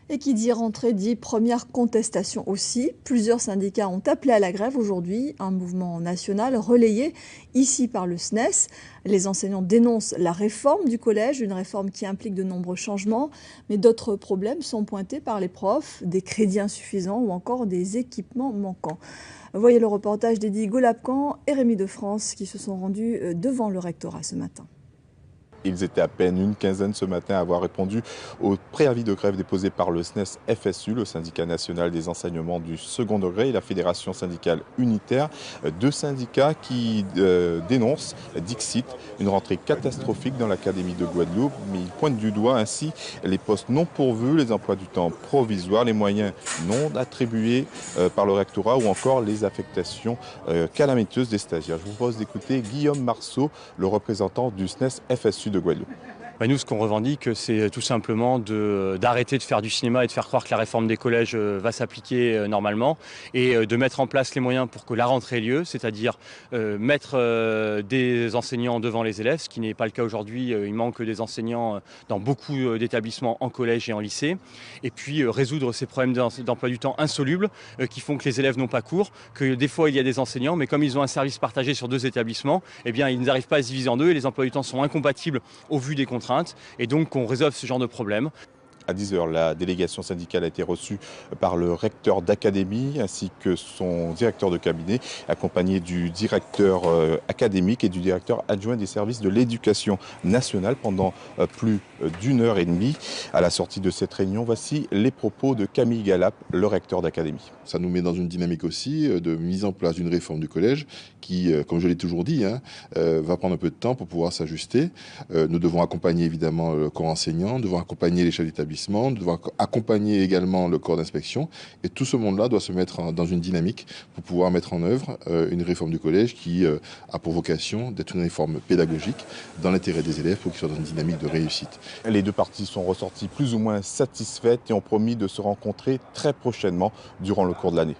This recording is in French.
Et qui dit rentrée dit première contestation aussi. Plusieurs syndicats ont appelé à la grève aujourd'hui, un mouvement national relayé ici par le SNES. Les enseignants dénoncent la réforme du collège, une réforme qui implique de nombreux changements, mais d'autres problèmes sont pointés par les profs, des crédits insuffisants ou encore des équipements manquants. Voyez le reportage d'Eddy Golapcan et Rémi de France qui se sont rendus devant le rectorat ce matin. Ils étaient à peine une quinzaine ce matin à avoir répondu au préavis de grève déposé par le SNES-FSU, le syndicat national des enseignements du second degré, et la fédération syndicale unitaire. Deux syndicats qui dénoncent, Dixit, une rentrée catastrophique dans l'académie de Guadeloupe, mais ils pointent du doigt ainsi les postes non pourvus, les emplois du temps provisoires, les moyens non attribués par le rectorat ou encore les affectations calamiteuses des stagiaires. Je vous propose d'écouter Guillaume Marceau, le représentant du SNES-FSU de Guadeloupe. Nous, ce qu'on revendique, c'est tout simplement d'arrêter de faire du cinéma et de faire croire que la réforme des collèges va s'appliquer normalement et de mettre en place les moyens pour que la rentrée ait lieu, c'est-à-dire mettre des enseignants devant les élèves, ce qui n'est pas le cas aujourd'hui. Il manque des enseignants dans beaucoup d'établissements en collège et en lycée. Et puis résoudre ces problèmes d'emploi du temps insolubles qui font que les élèves n'ont pas cours, que des fois il y a des enseignants, mais comme ils ont un service partagé sur deux établissements, eh bien, ils n'arrivent pas à se diviser en deux et les emplois du temps sont incompatibles au vu des contraintes. Et donc qu'on résolve ce genre de problème. À 10 h, la délégation syndicale a été reçue par le recteur d'académie ainsi que son directeur de cabinet, accompagné du directeur académique et du directeur adjoint des services de l'éducation nationale pendant plus d'1 h 30. À la sortie de cette réunion, voici les propos de Camille Galap, le recteur d'académie. Ça nous met dans une dynamique aussi de mise en place d'une réforme du collège qui, comme je l'ai toujours dit, va prendre un peu de temps pour pouvoir s'ajuster. Nous devons accompagner évidemment le corps enseignant, nous devons accompagner les chefs d'établissement, nous devons accompagner également le corps d'inspection. Et tout ce monde-là doit se mettre dans une dynamique pour pouvoir mettre en œuvre une réforme du collège qui a pour vocation d'être une réforme pédagogique dans l'intérêt des élèves pour qu'ils soient dans une dynamique de réussite. Les deux parties sont ressorties plus ou moins satisfaites et ont promis de se rencontrer très prochainement durant le cours de l'année.